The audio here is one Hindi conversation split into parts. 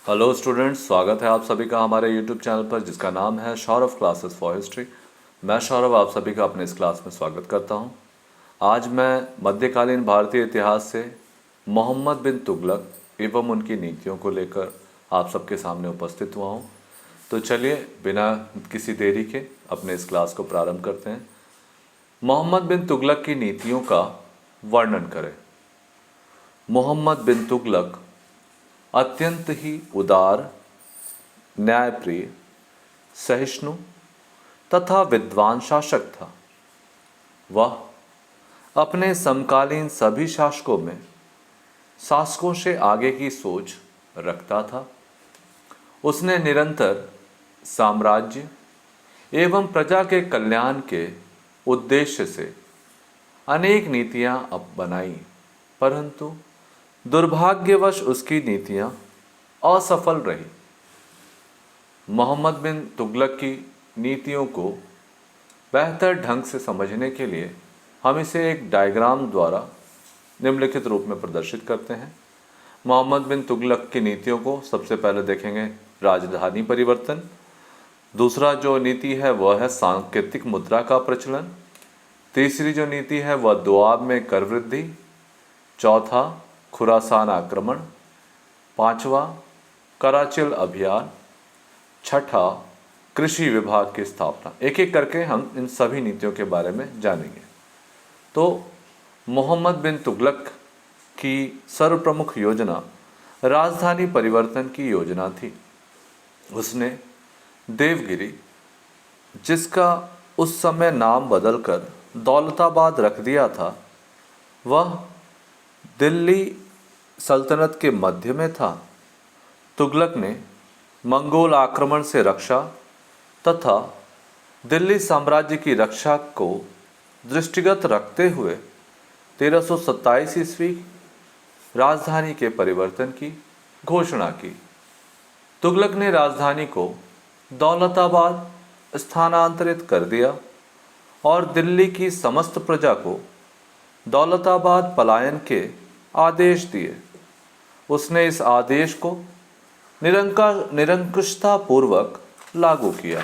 हेलो स्टूडेंट्स, स्वागत है आप सभी का हमारे यूट्यूब चैनल पर जिसका नाम है सौरभ क्लासेस फॉर हिस्ट्री। मैं सौरभ आप सभी का अपने इस क्लास में स्वागत करता हूं। आज मैं मध्यकालीन भारतीय इतिहास से मोहम्मद बिन तुगलक एवं उनकी नीतियों को लेकर आप सबके सामने उपस्थित हुआ हूं। तो चलिए बिना किसी देरी के अपने इस क्लास को प्रारंभ करते हैं। मोहम्मद बिन तुगलक की नीतियों का वर्णन करें। मोहम्मद बिन तुगलक अत्यंत ही उदार, न्यायप्रिय, सहिष्णु तथा विद्वान शासक था। वह अपने समकालीन सभी शासकों से आगे की सोच रखता था। उसने निरंतर साम्राज्य एवं प्रजा के कल्याण के उद्देश्य से अनेक नीतियां अब बनाई, परंतु दुर्भाग्यवश उसकी नीतियां असफल रही। मोहम्मद बिन तुगलक की नीतियों को बेहतर ढंग से समझने के लिए हम इसे एक डायग्राम द्वारा निम्नलिखित रूप में प्रदर्शित करते हैं। मोहम्मद बिन तुगलक की नीतियों को सबसे पहले देखेंगे राजधानी परिवर्तन। दूसरा जो नीति है वह है सांकेतिक मुद्रा का प्रचलन। तीसरी जो नीति है वह दोआब में कर वृद्धि। चौथा खुरासान आक्रमण। पांचवा कराचिल अभियान। छठा कृषि विभाग की स्थापना। एक एक करके हम इन सभी नीतियों के बारे में जानेंगे। तो मोहम्मद बिन तुगलक की सर्वप्रमुख योजना राजधानी परिवर्तन की योजना थी। उसने देवगिरी, जिसका उस समय नाम बदलकर दौलताबाद रख दिया था, वह दिल्ली सल्तनत के मध्य में था। तुगलक ने मंगोल आक्रमण से रक्षा तथा दिल्ली साम्राज्य की रक्षा को दृष्टिगत रखते हुए 1327 ईस्वी राजधानी के परिवर्तन की घोषणा की। तुगलक ने राजधानी को दौलताबाद स्थानांतरित कर दिया और दिल्ली की समस्त प्रजा को दौलताबाद पलायन के आदेश दिए। उसने इस आदेश को निरंकुशता पूर्वक लागू किया।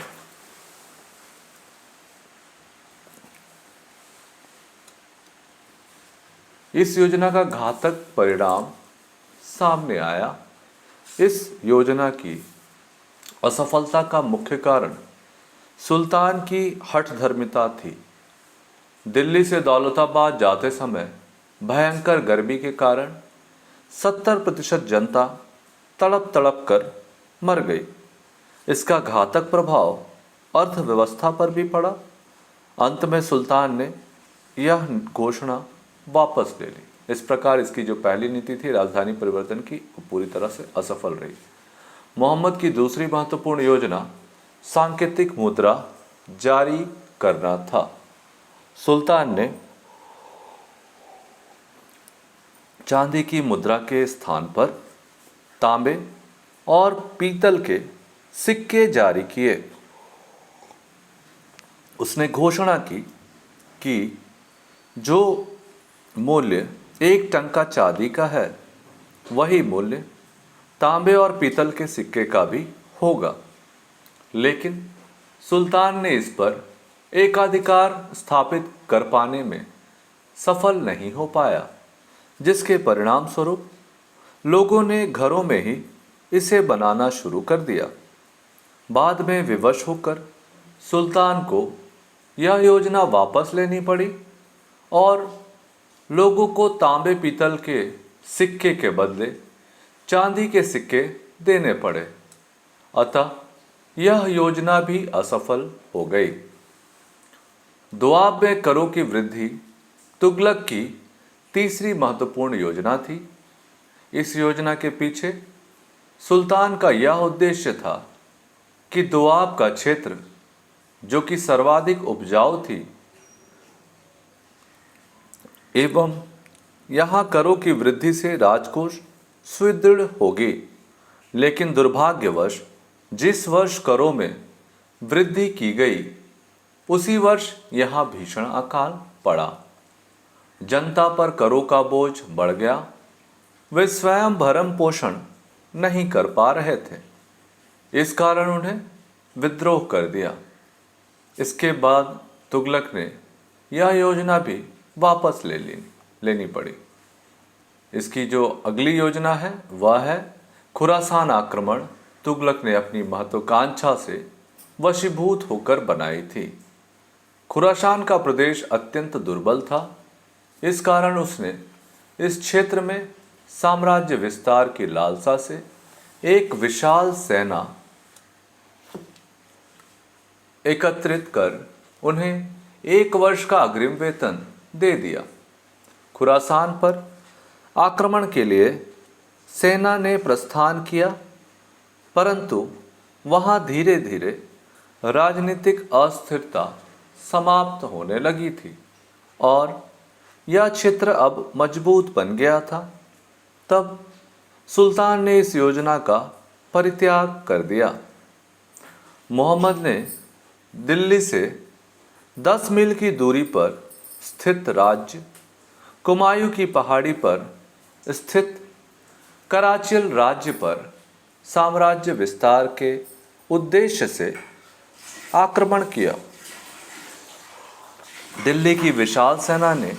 इस योजना का घातक परिणाम सामने आया। इस योजना की असफलता का मुख्य कारण सुल्तान की हठधर्मिता थी। दिल्ली से दौलताबाद जाते समय भयंकर गर्मी के कारण 70% जनता तड़प तड़प कर मर गई। इसका घातक प्रभाव अर्थव्यवस्था पर भी पड़ा। अंत में सुल्तान ने यह घोषणा वापस ले ली। इस प्रकार इसकी जो पहली नीति थी राजधानी परिवर्तन की, वो पूरी तरह से असफल रही। मोहम्मद की दूसरी महत्वपूर्ण योजना सांकेतिक मुद्रा जारी करना था। सुल्तान ने चांदी की मुद्रा के स्थान पर तांबे और पीतल के सिक्के जारी किए। उसने घोषणा की कि जो मूल्य 1 टंका चांदी का है, वही मूल्य तांबे और पीतल के सिक्के का भी होगा। लेकिन सुल्तान ने इस पर एकाधिकार स्थापित कर पाने में सफल नहीं हो पाया, जिसके परिणाम स्वरूप लोगों ने घरों में ही इसे बनाना शुरू कर दिया। बाद में विवश होकर सुल्तान को यह योजना वापस लेनी पड़ी और लोगों को तांबे पीतल के सिक्के के बदले चांदी के सिक्के देने पड़े। अतः यह योजना भी असफल हो गई। दोआब में करों की वृद्धि तुगलक की तीसरी महत्वपूर्ण योजना थी। इस योजना के पीछे सुल्तान का यह उद्देश्य था कि दोआब का क्षेत्र, जो कि सर्वाधिक उपजाऊ थी एवं यहाँ करों की वृद्धि से राजकोष सुदृढ़ होगी, लेकिन दुर्भाग्यवश जिस वर्ष करों में वृद्धि की गई, उसी वर्ष यहाँ भीषण अकाल पड़ा। जनता पर करों का बोझ बढ़ गया। वे स्वयं भरण पोषण नहीं कर पा रहे थे। इस कारण उन्हें विद्रोह कर दिया। इसके बाद तुगलक ने यह योजना भी वापस लेनी पड़ी। इसकी जो अगली योजना है वह है खुरासान आक्रमण। तुगलक ने अपनी महत्वाकांक्षा से वशीभूत होकर बनाई थी। खुरासान का प्रदेश अत्यंत दुर्बल था। इस कारण उसने इस क्षेत्र में साम्राज्य विस्तार की लालसा से एक विशाल सेना एकत्रित कर उन्हें 1 वर्ष का अग्रिम वेतन दे दिया। खुरासान पर आक्रमण के लिए सेना ने प्रस्थान किया, परंतु वहां धीरे धीरे राजनीतिक अस्थिरता समाप्त होने लगी थी और यह क्षेत्र अब मजबूत बन गया था। तब सुल्तान ने इस योजना का परित्याग कर दिया। मोहम्मद ने दिल्ली से 10 मील की दूरी पर स्थित राज्य कुमायूं की पहाड़ी पर स्थित कराचिल राज्य पर साम्राज्य विस्तार के उद्देश्य से आक्रमण किया। दिल्ली की विशाल सेना ने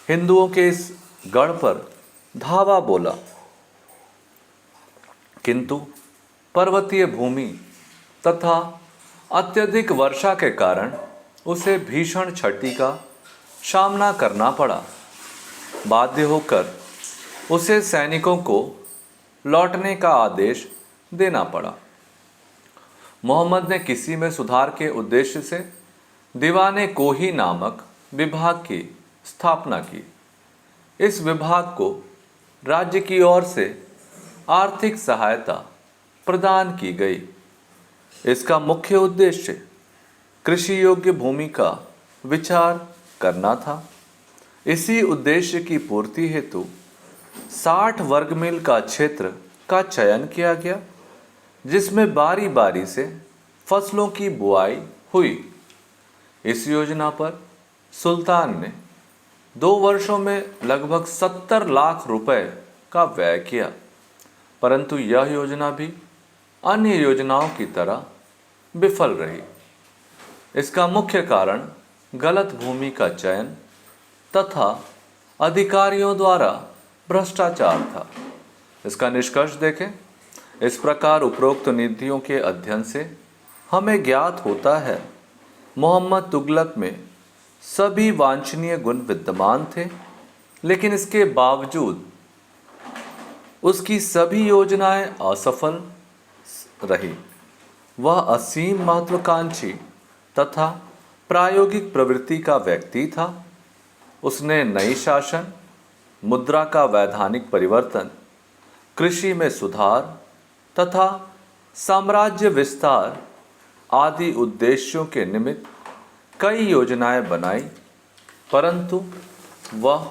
हिंदुओं के इस गढ़ पर धावा बोला, किंतु पर्वतीय भूमि तथा अत्यधिक वर्षा के कारण उसे भीषण क्षति का सामना करना पड़ा। बाध्य होकर उसे सैनिकों को लौटने का आदेश देना पड़ा। मोहम्मद ने किसी में सुधार के उद्देश्य से दीवाने कोही नामक विभाग की स्थापना की। इस विभाग को राज्य की ओर से आर्थिक सहायता प्रदान की गई। इसका मुख्य उद्देश्य कृषि योग्य भूमि का विचार करना था। इसी उद्देश्य की पूर्ति हेतु 60 वर्ग मील का क्षेत्र का चयन किया गया, जिसमें बारी बारी से फसलों की बुआई हुई। इस योजना पर सुल्तान ने 2 वर्षों में लगभग 70 लाख रुपए का व्यय किया, परंतु यह योजना भी अन्य योजनाओं की तरह विफल रही। इसका मुख्य कारण गलत भूमि का चयन तथा अधिकारियों द्वारा भ्रष्टाचार था। इसका निष्कर्ष देखें। इस प्रकार उपरोक्त नीतियों के अध्ययन से हमें ज्ञात होता है मोहम्मद तुगलक में सभी वांछनीय गुण विद्यमान थे, लेकिन इसके बावजूद उसकी सभी योजनाएं असफल रही। वह असीम महत्वाकांक्षी तथा प्रायोगिक प्रवृत्ति का व्यक्ति था। उसने नई शासन, मुद्रा का वैधानिक परिवर्तन, कृषि में सुधार तथा साम्राज्य विस्तार आदि उद्देश्यों के निमित्त कई योजनाएं बनाई, परंतु वह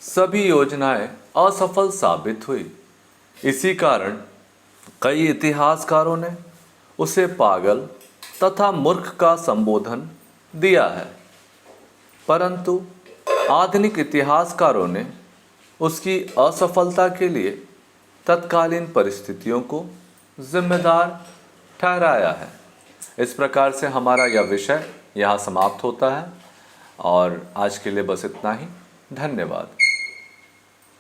सभी योजनाएं असफल साबित हुई। इसी कारण कई इतिहासकारों ने उसे पागल तथा मूर्ख का संबोधन दिया है, परंतु आधुनिक इतिहासकारों ने उसकी असफलता के लिए तत्कालीन परिस्थितियों को जिम्मेदार ठहराया है। इस प्रकार से हमारा यह विषय यहाँ समाप्त होता है और आज के लिए बस इतना ही। धन्यवाद।